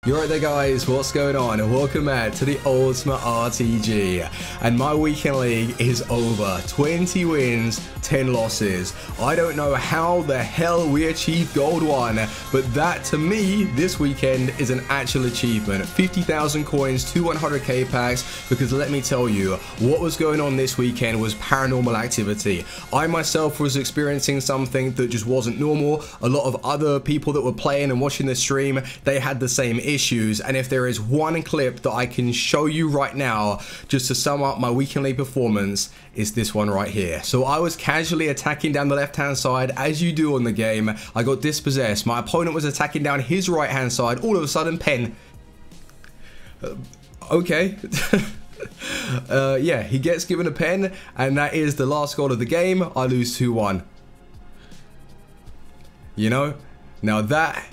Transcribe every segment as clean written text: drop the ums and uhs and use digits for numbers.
You're right there guys, what's going on? And welcome back to the Ultimate RTG. And my weekend league is over. 20 wins, 10 losses. I don't know how the hell we achieved Gold 1, but that to me, this weekend is an actual achievement. 50,000 coins, 2 100k packs, because let me tell you, what was going on this weekend was paranormal activity. I myself was experiencing something that just wasn't normal. A lot of other people that were playing and watching the stream, they had the same issues. And if there is one clip that I can show you right now just to sum up my weekend league performance, is this one right here. So I was casually attacking down the left hand side as you do on the game. I got dispossessed. My opponent was attacking down his right hand side. All of a sudden, pen. Okay. Yeah, he gets given a pen, and that is the last goal of the game. I lose 2-1. You know, now that,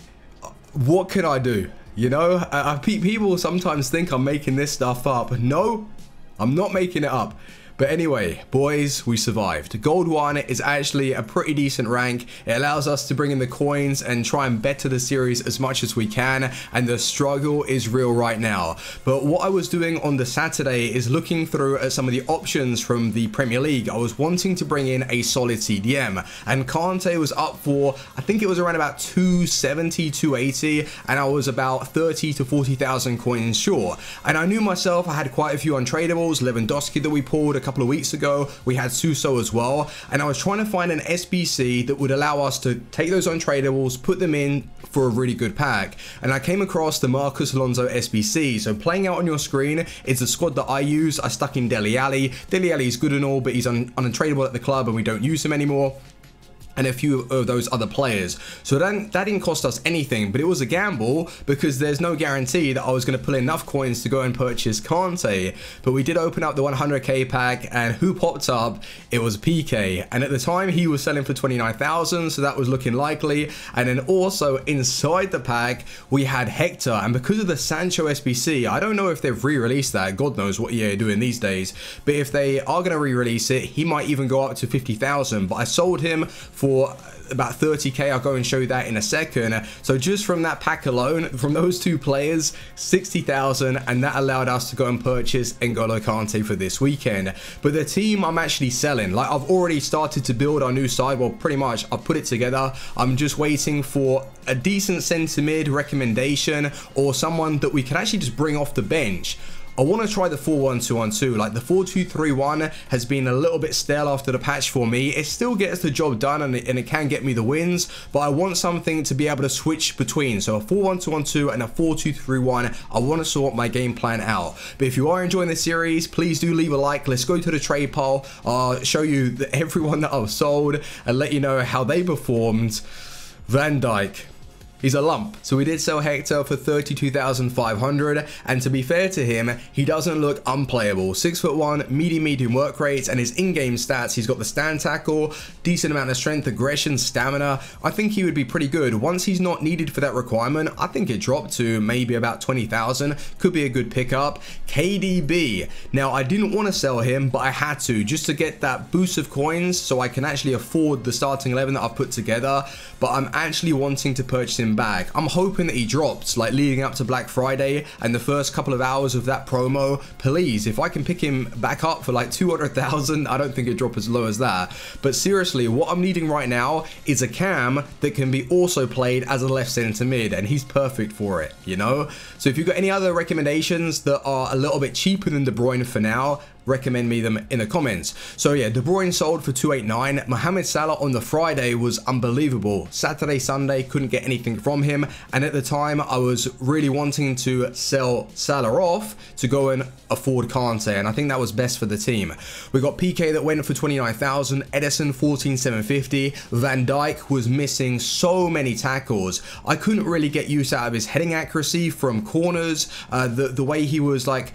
what can I do? You know, people sometimes think I'm making this stuff up. No, I'm not making it up. But anyway, boys, we survived. Gold 1 is actually a pretty decent rank. It allows us to bring in the coins and try and better the series as much as we can. And the struggle is real right now. But what I was doing on the Saturday is looking through at some of the options from the Premier League. I was wanting to bring in a solid CDM. And Kante was up for, I think it was around about 270, 280. And I was about 30 to 40,000 coins short. And I knew myself, I had quite a few untradables. Lewandowski that we pulled a couple of weeks ago, we had Suso as well, and I was trying to find an SBC that would allow us to take those untradables, put them in for a really good pack, and I came across the Marcus Alonso SBC. So playing out on your screen is the squad that I use. I stuck in Dele Alli. Dele Alli is good and all, but he's untradeable at the club and we don't use him anymore, and a few of those other players. So that didn't cost us anything, but it was a gamble because there's no guarantee that I was going to pull enough coins to go and purchase Kante. But we did open up the 100k pack, and who popped up? It was PK, and at the time he was selling for 29,000, so that was looking likely. And then also inside the pack we had Hector, and because of the Sancho SBC, I don't know if they've re-released that. God knows what EA are doing these days, but if they are going to re-release it, he might even go up to 50,000. But I sold him for about 30k. I'll go and show you that in a second. So just from that pack alone, from those two players, 60,000, and that allowed us to go and purchase N'Golo Kante for this weekend. But the team I'm actually selling, like I've already started to build our new side. Well, pretty much I've put it together. I'm just waiting for a decent centre mid recommendation or someone that we can actually just bring off the bench. I want to try the 4-1-2-1-2. Like the 4-2-3-1 has been a little bit stale after the patch for me. It still gets the job done, and it can get me the wins, but I want something to be able to switch between. So a 4-1-2-1-2 and a 4-2-3-1. I want to sort my game plan out. But if you are enjoying this series, please do leave a like. Let's go to the trade pile. I'll show you everyone that I've sold and let you know how they performed. Van Dijk, he's a lump. So we did sell Hector for 32,500, and to be fair to him, he doesn't look unplayable. 6'1", medium work rates, and his in-game stats, he's got the stand tackle, decent amount of strength, aggression, stamina. I think he would be pretty good. Once he's not needed for that requirement, I think it dropped to maybe about 20,000. Could be a good pickup. KDB. Now, I didn't want to sell him, but I had to, just to get that boost of coins so I can actually afford the starting 11 that I've put together. But I'm actually wanting to purchase him back. I'm hoping that he drops like leading up to Black Friday and the first couple of hours of that promo. Please, if I can pick him back up for like 200,000, I don't think it'd drop as low as that. But seriously, what I'm needing right now is a cam that can be also played as a left centre mid, and he's perfect for it, you know? So if you've got any other recommendations that are a little bit cheaper than De Bruyne for now, recommend me them in the comments. So yeah, De Bruyne sold for 289. Mohamed Salah on the Friday was unbelievable. Saturday, Sunday, couldn't get anything from him, and at the time I was really wanting to sell Salah off to go and afford Kante, and I think that was best for the team. We got PK that went for 29,000, Edison 14,750. Van Dijk was missing so many tackles. I couldn't really get use out of his heading accuracy from corners. The way he was like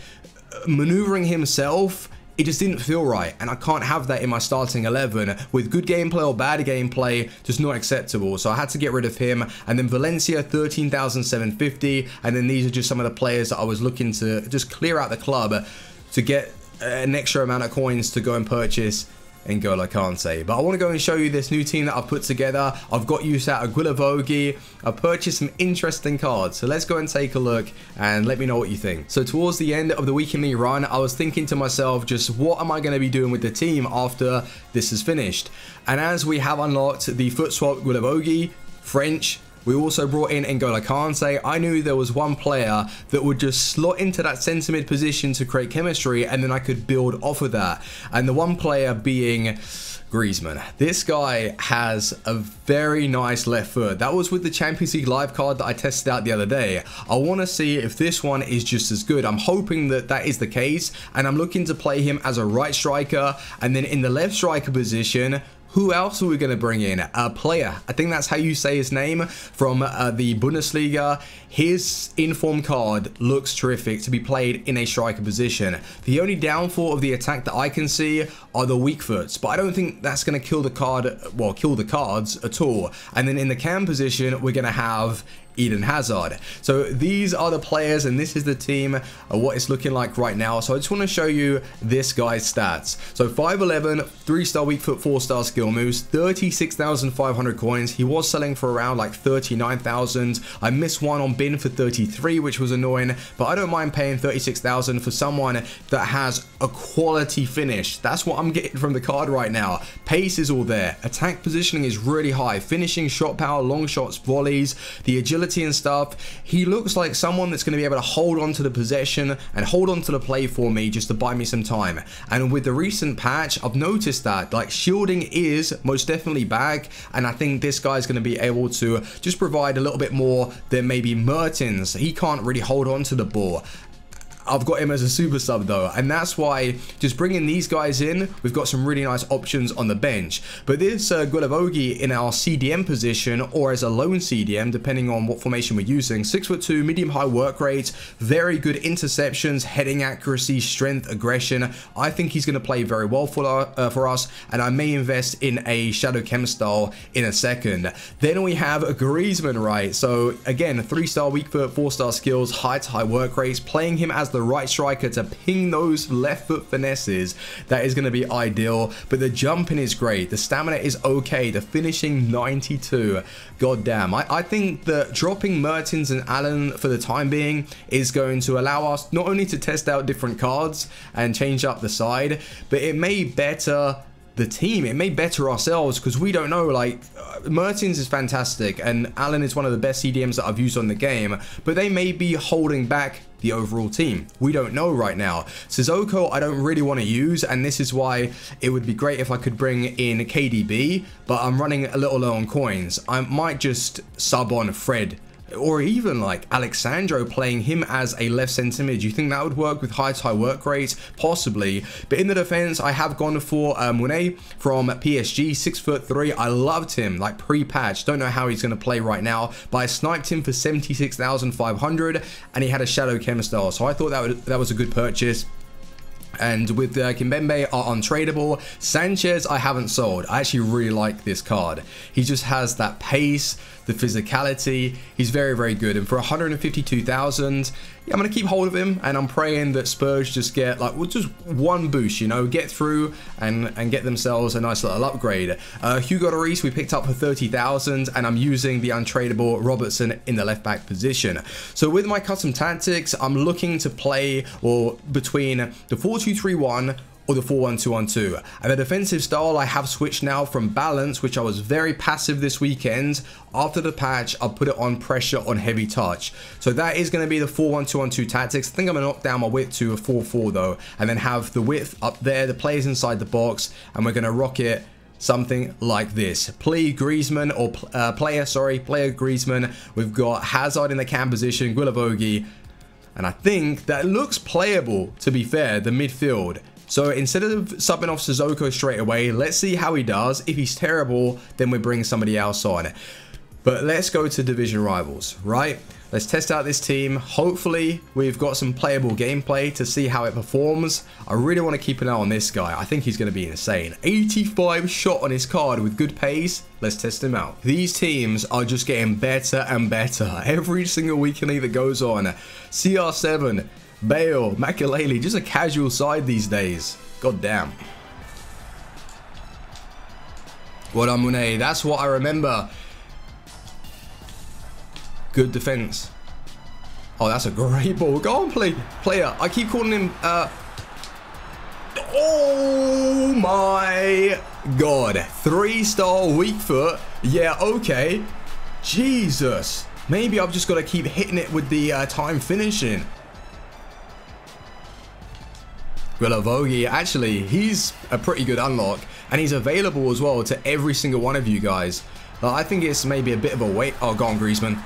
maneuvering himself, it just didn't feel right, and I can't have that in my starting 11 with good gameplay or bad gameplay. Just not acceptable. So I had to get rid of him. And then Valencia 13,750, and then these are just some of the players that I was looking to just clear out the club to get an extra amount of coins to go and purchase N'Golo Kante. But I want to go and show you this new team that I've put together. I've got use out of Guilavogui. I've purchased some interesting cards. So let's go and take a look and let me know what you think. So towards the end of the weekly run, I was thinking to myself, just what am I going to be doing with the team after this is finished? And as we have unlocked the foot swap Guilavogui, French, we also brought in N'Golo Kante. I knew there was one player that would just slot into that centre mid position to create chemistry, and then I could build off of that. And the one player being Griezmann. This guy has a very nice left foot. That was with the Champions League live card that I tested out the other day. I want to see if this one is just as good. I'm hoping that that is the case, and I'm looking to play him as a right striker, and then in the left striker position, who else are we going to bring in? A player. I think that's how you say his name, from the Bundesliga. His inform card looks terrific to be played in a striker position. The only downfall of the attack that I can see are the weak foots, but I don't think that's going to kill the card, well, kill the cards at all. And then in the cam position, we're going to have Eden Hazard. So these are the players, and this is the team, what it's looking like right now. So I just want to show you this guy's stats. So 5'11", 3-star weak foot, 4-star skill moves, 36,500 coins. He was selling for around like 39,000. I missed one on bin for 33, which was annoying, but I don't mind paying 36,000 for someone that has a quality finish. That's what I'm getting from the card right now. Pace is all there. Attack positioning is really high. Finishing, shot power, long shots, volleys, the agility and stuff. He looks like someone that's going to be able to hold on to the possession and hold on to the play for me just to buy me some time. And with the recent patch, I've noticed that like shielding is most definitely back, and I think this guy's going to be able to just provide a little bit more than maybe Mertens. He can't really hold on to the ball. I've got him as a super sub though, and that's why just bringing these guys in, we've got some really nice options on the bench. But this Guilavogui in our CDM position, or as a lone CDM, depending on what formation we're using, 6'2", medium high work rate, very good interceptions, heading accuracy, strength, aggression. I think he's going to play very well for us, and I may invest in a Shadow Chem style in a second. Then we have a Griezmann, right? So again, 3-star weak foot, 4-star skills, high to high work rates, playing him as the right striker to ping those left foot finesses, that is going to be ideal. But the jumping is great, the stamina is okay, the finishing 92. God damn, I think that dropping Mertens and Allen for the time being is going to allow us not only to test out different cards and change up the side, but it may better the team, it may better ourselves, because we don't know, like Mertens is fantastic and Allen is one of the best CDMs that I've used on the game, but they may be holding back the overall team. We don't know right now. Sissoko I don't really want to use, and this is why it would be great if I could bring in KDB, but I'm running a little low on coins. I might just sub on Fred, or even like Alexandro, playing him as a left centre mid. You think that would work with high to high work rates? Possibly. But in the defence, I have gone for Monet from PSG, 6'3". I loved him like pre-patch. Don't know how he's going to play right now, but I sniped him for 76,500, and he had a Shadow Chem style, so I thought that was a good purchase. And with Kimpembe are untradeable. Sanchez I haven't sold. I actually really like this card. He just has that pace, the physicality. He's very, very good. And for 152,000, yeah, I'm going to keep hold of him. And I'm praying that Spurs just get like, well, just one boost, you know, get through and get themselves a nice little upgrade. Hugo Lloris we picked up for 30,000, and I'm using the untradeable Robertson in the left back position. So with my custom tactics, I'm looking to play between the 4-2-3-1 or the 4-1-2-1-2. And the defensive style I have switched now from balance, which I was very passive this weekend. After the patch, I'll put it on pressure on heavy touch. So that is going to be the 4-1-2-1-2 tactics. I think I'm going to knock down my width to a 4-4 though, and then have the width up there, the players inside the box, and we're going to rock it something like this. Player Griezmann, player Griezmann. We've got Hazard in the cam position, Guilavogui, and I think that looks playable, to be fair, the midfield. So instead of subbing off Sissoko straight away, let's see how he does. If he's terrible, then we bring somebody else on. But let's go to division rivals, right? Let's test out this team. Hopefully, we've got some playable gameplay to see how it performs. I really want to keep an eye on this guy. I think he's going to be insane. 85 shot on his card with good pace. Let's test him out. These teams are just getting better and better. Every single weekly that goes on. CR7, Bale, Makelele, just a casual side these days. God damn. Well done, Monet. That's what I remember. Good defense. Oh, that's a great ball. Go on, player. I keep calling him... Oh my God. 3-star weak foot. Yeah, okay. Jesus. Maybe I've just got to keep hitting it with the time finishing. Guilavogui, actually, he's a pretty good unlock. And he's available as well to every single one of you guys. I think it's maybe a bit of a wait. Oh, go on, Griezmann.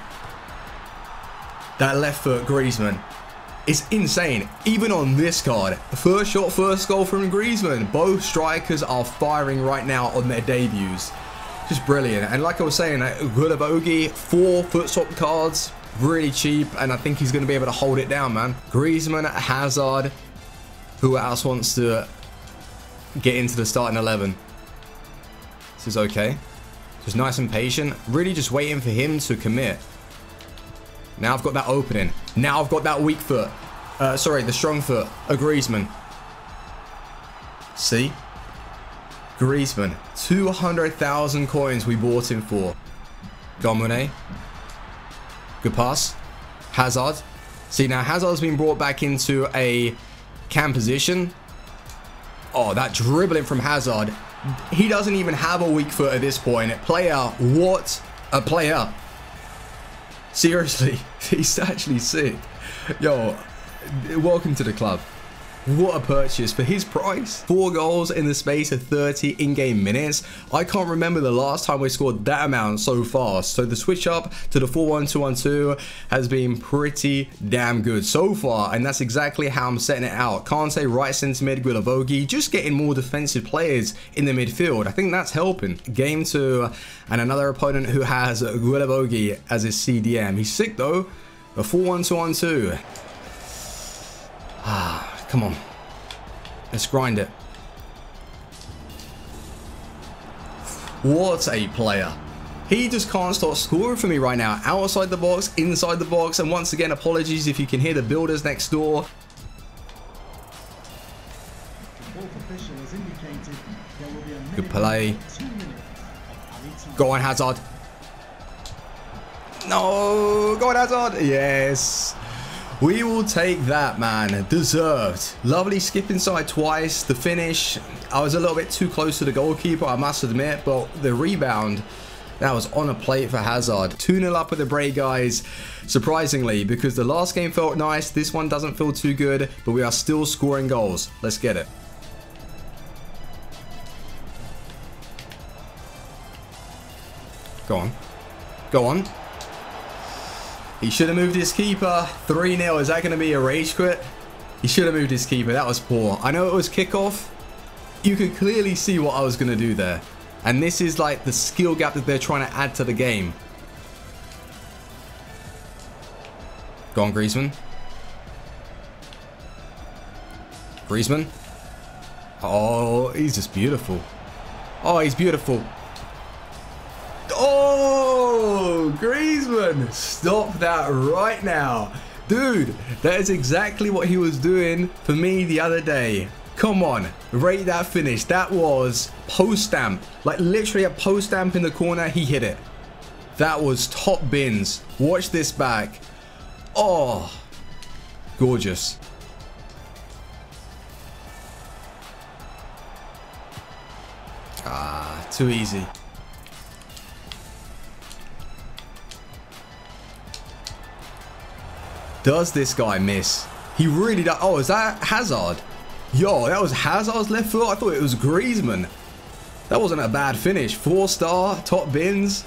That left foot, Griezmann. It's insane. Even on this card, first shot, first goal from Griezmann. Both strikers are firing right now on their debuts. Just brilliant. And like I was saying, Guilavogui, 4 foot swap cards, really cheap. And I think he's going to be able to hold it down, man. Griezmann, Hazard. Who else wants to get into the starting 11? This is okay. Just nice and patient. Really just waiting for him to commit. Now I've got that opening. Now I've got that weak foot. Sorry, the strong foot. A Griezmann. See? Griezmann. 200,000 coins we bought him for. Domine. Good pass. Hazard. See, now Hazard's been brought back into a cam position. Oh, that dribbling from Hazard. He doesn't even have a weak foot at this point. Player, what a player. Seriously, he's actually sick. Yo, welcome to the club. What a purchase for his price. 4 goals in the space of 30 in-game minutes. I can't remember the last time we scored that amount so fast. So the switch up to the 4-1-2-1-2 has been pretty damn good so far. And that's exactly how I'm setting it out. Kante, right centre mid, Guilavogui, just getting more defensive players in the midfield. I think that's helping. Game 2 and another opponent who has Guilavogui as his CDM. He's sick though. A 4-1-2-1-2. Come on. Let's grind it. What a player. He just can't stop scoring for me right now. Outside the box, inside the box. And once again, apologies if you can hear the builders next door. Good play. Go on, Hazard. No. Go on, Hazard. Yes. We will take that, man. Deserved. Lovely skip inside twice. The finish, I was a little bit too close to the goalkeeper, I must admit. But the rebound, that was on a plate for Hazard. 2-0 up with the break, guys. Surprisingly, because the last game felt nice. This one doesn't feel too good. But we are still scoring goals. Let's get it. Go on. Go on. He should have moved his keeper. 3-0. Is that going to be a rage quit? He should have moved his keeper. That was poor. I know it was kickoff. You could clearly see what I was going to do there. And this is like the skill gap that they're trying to add to the game. Go on, Griezmann. Griezmann. Oh, he's just beautiful. Oh, he's beautiful. Oh, Griezmann, stop that right now. Dude, that is exactly what he was doing for me the other day. Come on, rate that finish. That was post stamp, like literally a post stamp in the corner. He hit it. That was top bins. Watch this back. Oh, gorgeous. Ah, too easy. Does this guy miss? He really does. Oh, is that Hazard? Yo, that was Hazard's left foot. I thought it was Griezmann. That wasn't a bad finish. 4-star, top bins.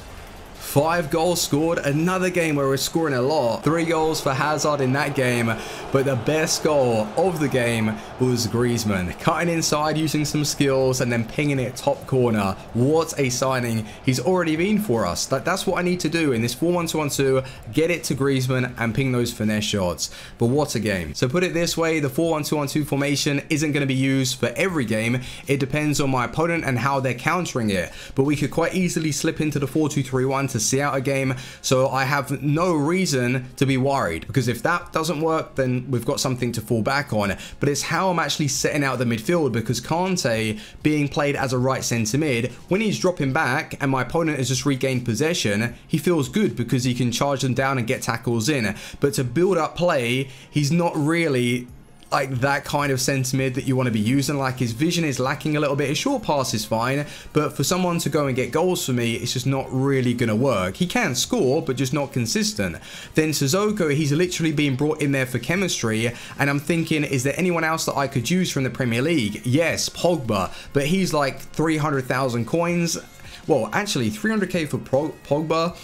5 goals scored. Another game where we're scoring a lot. 3 goals for Hazard in that game. But the best goal of the game was Griezmann. Cutting inside, using some skills, and then pinging it top corner. What a signing he's already been for us. That's what I need to do in this 4-1-2-1-2. Get it to Griezmann and ping those finesse shots. But what a game. So put it this way, the 4-1-2-1-2 formation isn't going to be used for every game. It depends on my opponent and how they're countering it. But we could quite easily slip into the 4-2-3-1 to see out a game. So I have no reason to be worried, because if that doesn't work, then we've got something to fall back on. But it's how I'm actually setting out the midfield, because Kante being played as a right centre mid, when he's dropping back and my opponent has just regained possession, he feels good because he can charge them down and get tackles in. But to build up play, he's not really like that kind of centre mid that you want to be using. Like, his vision is lacking a little bit. His short pass is fine, but for someone to go and get goals for me, it's just not really going to work. He can score, but just not consistent. Then Sissoko, he's literally being brought in there for chemistry, and I'm thinking, is there anyone else that I could use from the Premier League? Yes, Pogba, but he's like 300,000 coins. Well, actually 300k for Pogba.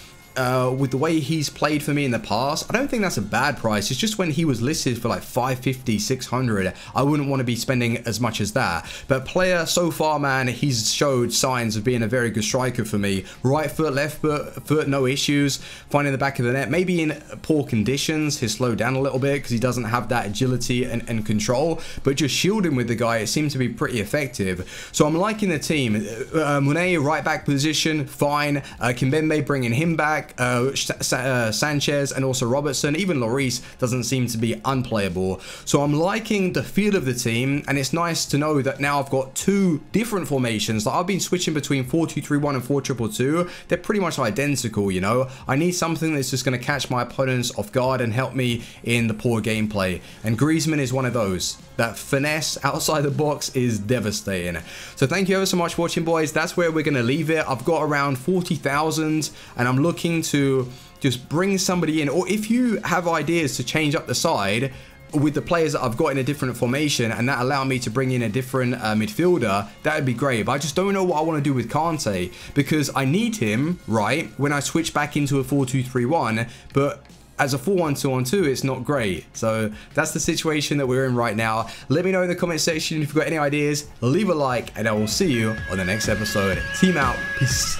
With the way he's played for me in the past, I don't think that's a bad price. It's just when he was listed for like 550, 600, I wouldn't want to be spending as much as that. But player so far, man, he's showed signs of being a very good striker for me. Right foot, left foot, no issues. Finding the back of the net, maybe in poor conditions, he's slowed down a little bit because he doesn't have that agility and control. But just shielding with the guy, it seems to be pretty effective. So I'm liking the team. Monet, right back position, fine. Kimpembe, bringing him back. Sanchez and also Robertson, even Lloris doesn't seem to be unplayable. So I'm liking the feel of the team, and it's nice to know that now I've got two different formations. Like, I've been switching between 4-2-3-1 and 4-2-2-2. They're pretty much identical, you know. I need something that's just going to catch my opponents off guard and help me in the poor gameplay, and Griezmann is one of those. That finesse outside the box is devastating. So thank you ever so much for watching, boys. That's where we're going to leave it. I've got around 40,000, and I'm looking to just bring somebody in. Or if you have ideas to change up the side with the players that I've got in a different formation, and that allow me to bring in a different midfielder, that would be great. But I just don't know what I want to do with Kante, because I need him, right, when I switch back into a 4-2-3-1, but as a 4-1-2-1-2, it's not great. So that's the situation that we're in right now. Let me know in the comment section if you've got any ideas. Leave a like, and I will see you on the next episode. Team out. Peace.